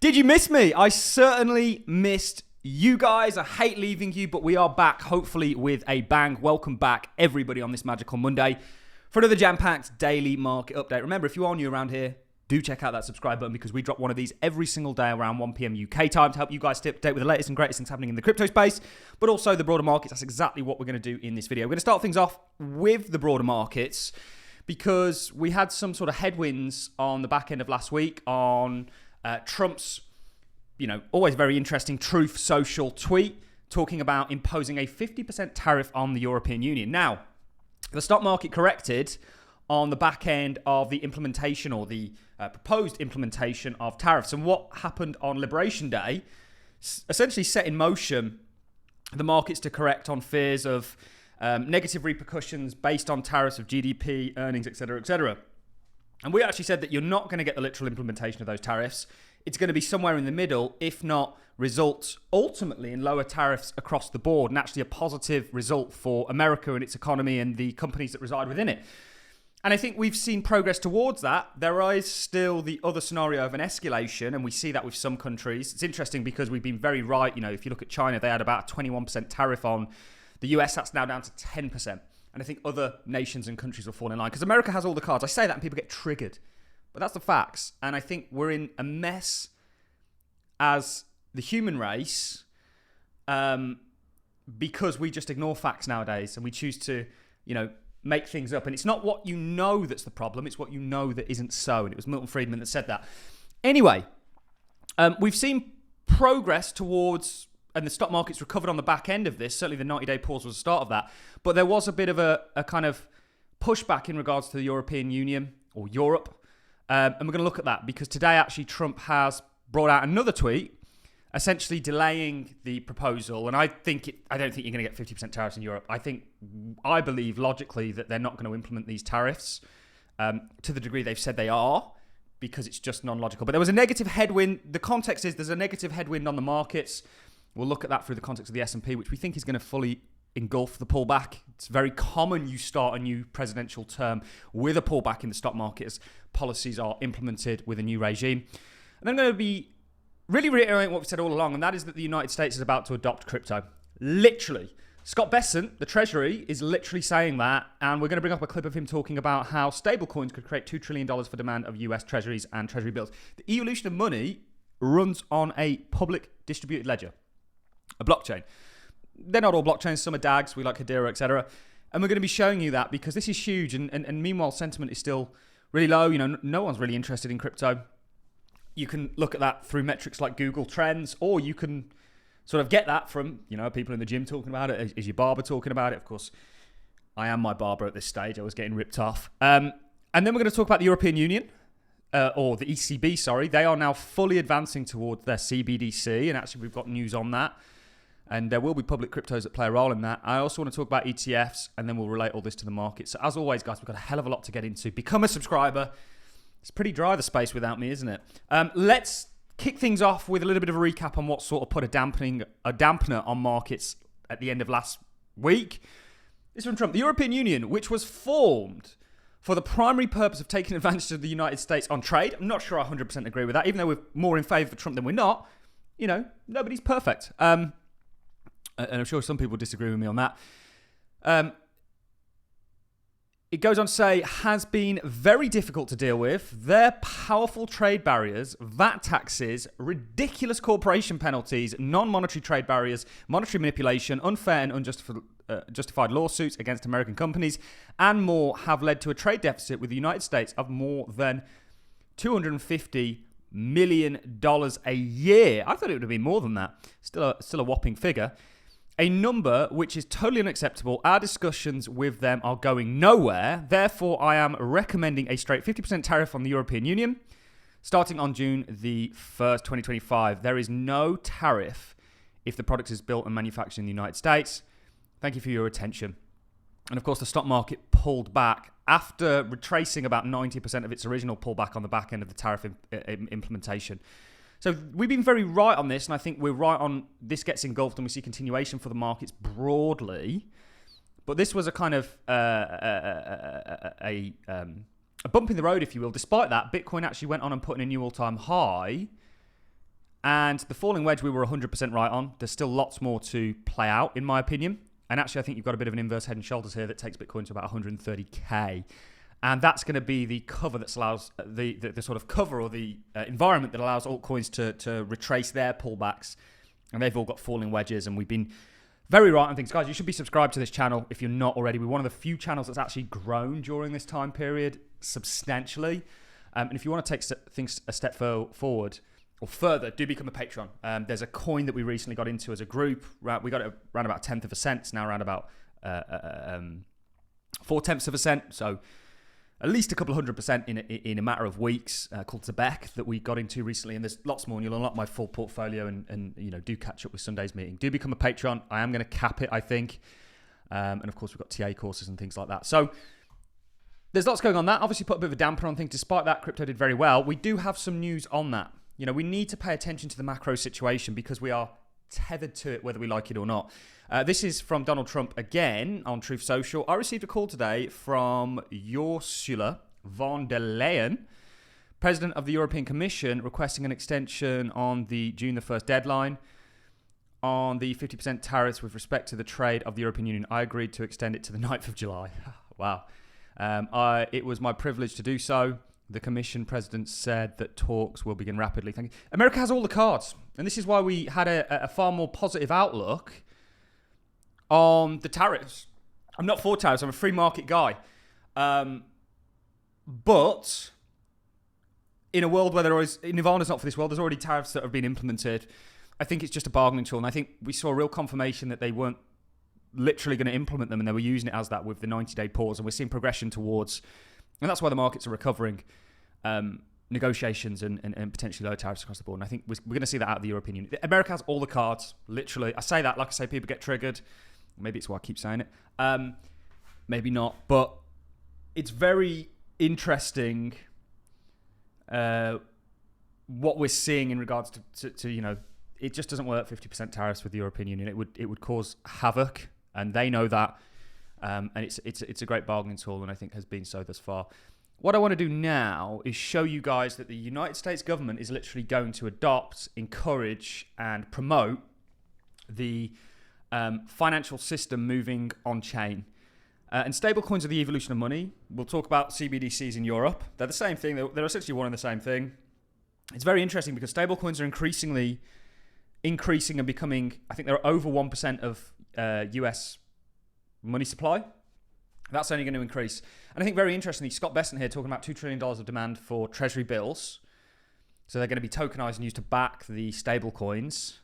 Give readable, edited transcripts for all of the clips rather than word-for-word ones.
Did you miss me? I certainly missed you guys. I hate leaving you, but we are back, hopefully with a bang. Welcome back, everybody, on this magical Monday for another jam-packed daily market update. Remember, if you are new around here, do check out that subscribe button because we drop one of these every single day around 1 p.m. UK time to help you guys stay up to date with the latest and greatest things happening in the crypto space, but also the broader markets. That's exactly what we're going to do in this video. We're going to start things off with the broader markets because we had some sort of headwinds on the back end of last week on Trump's, always very interesting Truth Social tweet talking about imposing a 50% tariff on the European Union. Now, the stock market corrected on the back end of the implementation or the proposed implementation of tariffs. And what happened on Liberation Day essentially set in motion the markets to correct on fears of negative repercussions based on tariffs of GDP, earnings, etc., etc. And we actually said that you're not going to get the literal implementation of those tariffs. It's going to be somewhere in the middle, if not result ultimately in lower tariffs across the board and actually a positive result for America and its economy and the companies that reside within it. And I think we've seen progress towards that. There is still the other scenario of an escalation, and we see that with some countries. It's interesting because we've been very right. If you look at China, they had about a 21% tariff on the US. That's now down to 10%. And I think other nations and countries will fall in line because America has all the cards. I say that and people get triggered. But that's the facts. And I think we're in a mess as the human race because we just ignore facts nowadays and we choose to, make things up. And it's not what you know that's the problem. It's what you know that isn't so. And it was Milton Friedman that said that. Anyway, we've seen progress towards, and the stock market's recovered on the back end of this. Certainly the 90-day pause was the start of that. But there was a bit of a kind of pushback in regards to the European Union or Europe. And we're going to look at that because today actually Trump has brought out another tweet essentially delaying the proposal. And I don't think you're going to get 50% tariffs in Europe. I believe logically that they're not going to implement these tariffs to the degree they've said they are because it's just non-logical. But there was a negative headwind. The context is there's a negative headwind on the markets. We'll look at that through the context of the S&P, which we think is going to fully engulf the pullback. It's very common you start a new presidential term with a pullback in the stock market as policies are implemented with a new regime. And I'm going to be really reiterating what we've said all along, and that is that the United States is about to adopt crypto. Literally. Scott Bessent, the Treasury, is literally saying that, and we're going to bring up a clip of him talking about how stablecoins could create $2 trillion for demand of US Treasuries and Treasury bills. The evolution of money runs on a public distributed ledger, a blockchain. They're not all blockchains. Some are DAGs. We like Cardano, etc. And we're going to be showing you that because this is huge. And meanwhile, sentiment is still really low. No one's really interested in crypto. You can look at that through metrics like Google Trends, or you can sort of get that from, people in the gym talking about it. Is your barber talking about it? Of course, I am my barber at this stage. I was getting ripped off. And then we're going to talk about the European Union, or the ECB, sorry. They are now fully advancing towards their CBDC. And actually, we've got news on that. And there will be public cryptos that play a role in that. I also want to talk about ETFs, and then we'll relate all this to the market. So as always, guys, we've got a hell of a lot to get into. Become a subscriber. It's pretty dry, the space without me, isn't it? Let's kick things off with a little bit of a recap on what sort of put a dampener on markets at the end of last week. This is from Trump. The European Union, which was formed for the primary purpose of taking advantage of the United States on trade. I'm not sure I 100% agree with that, even though we're more in favour of Trump than we're not. Nobody's perfect. And I'm sure some people disagree with me on that. It goes on to say, has been very difficult to deal with. Their powerful trade barriers, VAT taxes, ridiculous corporation penalties, non-monetary trade barriers, monetary manipulation, unfair and unjustified lawsuits against American companies, and more have led to a trade deficit with the United States of more than $250 million a year. I thought it would have been more than that. Still a whopping figure. A number which is totally unacceptable. Our discussions with them are going nowhere. Therefore, I am recommending a straight 50% tariff on the European Union starting on June the 1st, 2025. There is no tariff if the product is built and manufactured in the United States. Thank you for your attention. And of course, the stock market pulled back after retracing about 90% of its original pullback on the back end of the tariff implementation. So we've been very right on this, and I think we're right on this gets engulfed, and we see continuation for the markets broadly. But this was a kind of a bump in the road, if you will. Despite that, Bitcoin actually went on and put in a new all-time high And the falling wedge we were 100% right on. There's still lots more to play out, in my opinion. And actually, I think you've got a bit of an inverse head and shoulders here that takes Bitcoin to about 130K. And that's going to be the cover that allows the sort of cover or the environment that allows altcoins to retrace their pullbacks. And they've all got falling wedges. And we've been very right on things. Guys, you should be subscribed to this channel if you're not already. We're one of the few channels that's actually grown during this time period substantially. And if you want to take things a step forward or further, do become a patron. There's a coin that we recently got into as a group. We got it around about 1/10 of a cent. It's now around about 4/10 of a cent. So at least a couple of 100% in a matter of weeks, called Zebek, that we got into recently. And there's lots more, and you'll unlock my full portfolio and do catch up with Sunday's meeting. Do become a patron. I am going to cap it, I think. And of course, we've got TA courses and things like that. So there's lots going on that. Obviously put a bit of a damper on things. Despite that, crypto did very well. We do have some news on that. We need to pay attention to the macro situation because we are tethered to it whether we like it or not. This is from Donald Trump again on Truth Social. I received a call today from Ursula von der Leyen, President of the European Commission, requesting an extension on the June the 1st deadline on the 50% tariffs with respect to the trade of the European Union. I agreed to extend it to the 9th of July. Wow. It was my privilege to do so. The Commission President said that talks will begin rapidly. Thank you. America has all the cards. And this is why we had a far more positive outlook on the tariffs. I'm not for tariffs. I'm a free market guy. But in a world where Nirvana's not for this world, there's already tariffs that have been implemented. I think it's just a bargaining tool. And I think we saw a real confirmation that they weren't literally going to implement them and they were using it as that with the 90-day pause. And we're seeing progression towards... And that's why the markets are recovering, negotiations and potentially lower tariffs across the board. And I think we're going to see that out of the European Union. America has all the cards, literally. I say that, like I say, people get triggered. Maybe it's why I keep saying it. Maybe not. But it's very interesting what we're seeing in regards to it just doesn't work, 50% tariffs with the European Union. It would cause havoc, and they know that. And it's a great bargaining tool, and I think has been so thus far. What I want to do now is show you guys that the United States government is literally going to adopt, encourage, and promote the financial system moving on chain. And stablecoins are the evolution of money. We'll talk about CBDCs in Europe. They're the same thing. They're essentially one and the same thing. It's very interesting because stablecoins are increasing and becoming, I think they're over 1% of US money supply. That's only going to increase. And I think very interestingly, Scott Bessent here talking about $2 trillion of demand for treasury bills. So they're going to be tokenized and used to back the stable coins.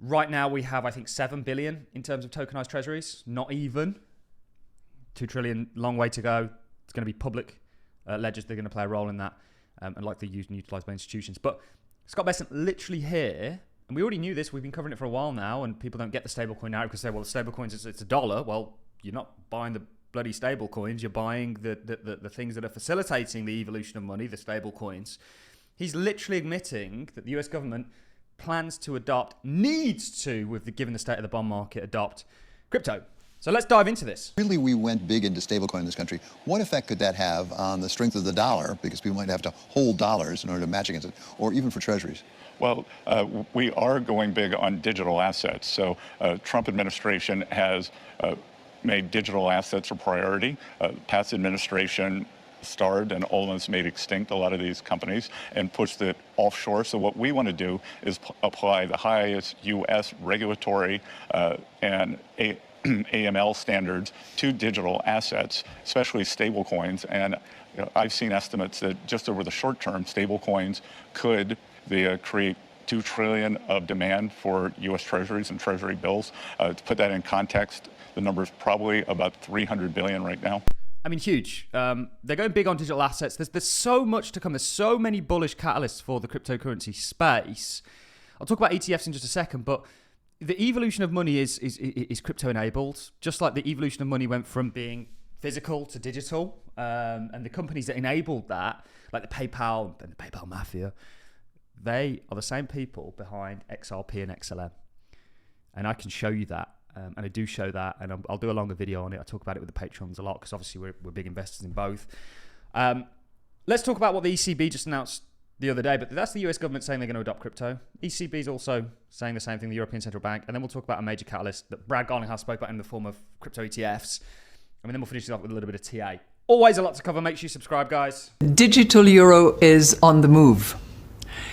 Right now we have, I think, 7 billion in terms of tokenized treasuries. Not even. 2 trillion, long way to go. It's going to be public ledgers. They're going to play a role in that and likely used and utilized by institutions. But Scott Bessent literally here, and we already knew this, we've been covering it for a while now, and people don't get the stablecoin now because they say, well, the stablecoins, it's $1. Well, you're not buying the bloody stablecoins, you're buying the things that are facilitating the evolution of money, the stablecoins. He's literally admitting that the US government plans to given the state of the bond market, adopt crypto. So let's dive into this. Really, we went big into stablecoin in this country. What effect could that have on the strength of the dollar? Because people might have to hold dollars in order to match against it, or even for treasuries. Well, we are going big on digital assets. So Trump administration has made digital assets a priority. Past administration starved and almost made extinct a lot of these companies and pushed it offshore. So what we want to do is apply the highest U.S. regulatory and AML standards to digital assets, especially stable coins. And I've seen estimates that just over the short term, stable coins could create $2 trillion of demand for U.S. treasuries and treasury bills. To put that in context, the number is probably about 300 billion right now. I mean, huge. They're going big on digital assets. There's so much to come. There's so many bullish catalysts for the cryptocurrency space. I'll talk about ETFs in just a second, but the evolution of money is crypto enabled, just like the evolution of money went from being physical to digital. And the companies that enabled that, like the PayPal and the PayPal mafia, they are the same people behind XRP and XLM. And I can show you that. And I do show that, and I'll do a longer video on it. I talk about it with the patrons a lot because obviously we're big investors in both. Let's talk about what the ECB just announced the other day, but that's the US government saying they're going to adopt crypto. ECB is also saying the same thing, the European Central Bank. And then we'll talk about a major catalyst that Brad Garlinghouse spoke about in the form of crypto ETFs. And then we'll finish it off with a little bit of TA. Always a lot to cover. Make sure you subscribe, guys. Digital euro is on the move.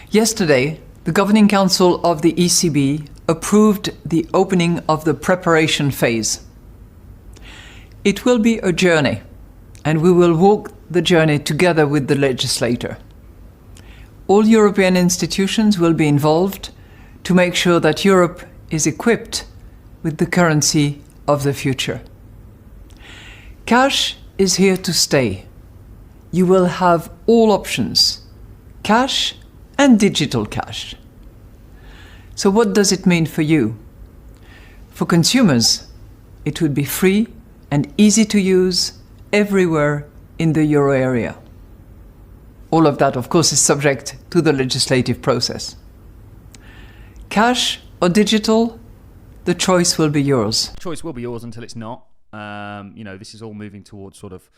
Yesterday, the Governing Council of the ECB approved the opening of the preparation phase. It will be a journey, and we will walk the journey together with the legislator. All European institutions will be involved to make sure that Europe is equipped with the currency of the future. Cash is here to stay. You will have all options, cash and digital cash. So what does it mean for you? For consumers, it would be free and easy to use everywhere in the euro area. All of that, of course, is subject to the legislative process. Cash or digital, the choice will be yours. Choice will be yours until it's not. This is all moving towards sort of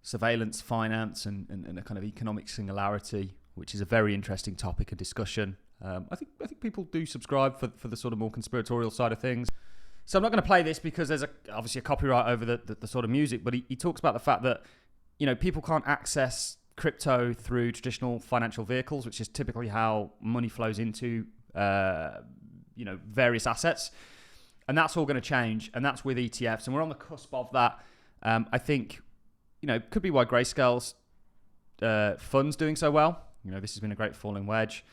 surveillance finance and a kind of economic singularity, which is a very interesting topic of discussion. I think people do subscribe for the sort of more conspiratorial side of things. So I'm not going to play this because there's obviously a copyright over the sort of music, but he talks about the fact that, people can't access crypto through traditional financial vehicles, which is typically how money flows into, various assets. And that's all going to change. And that's with ETFs. And we're on the cusp of that. I think, could be why Grayscale's fund's doing so well. This has been a great falling wedge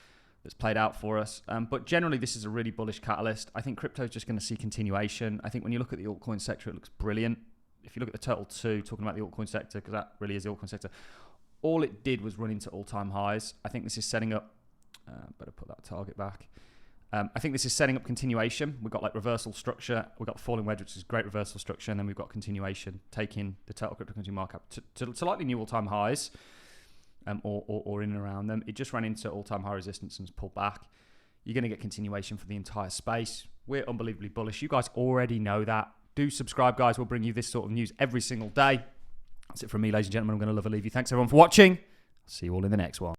that's played out for us. But generally, this is a really bullish catalyst. I think crypto is just going to see continuation. I think when you look at the altcoin sector, it looks brilliant. If you look at the total two, talking about the altcoin sector, because that really is the altcoin sector, all it did was run into all-time highs. I think this is setting up, better put that target back. I think this is setting up continuation. We've got like reversal structure. We've got falling wedge, which is great reversal structure. And then we've got continuation, taking the total cryptocurrency markup to likely new all-time highs. Or in and around them. It just ran into all-time high resistance and has pulled back. You're going to get continuation for the entire space. We're unbelievably bullish. You guys already know that. Do subscribe, guys. We'll bring you this sort of news every single day. That's it from me, ladies and gentlemen. I'm going to love and leave you. Thanks, everyone, for watching. See you all in the next one.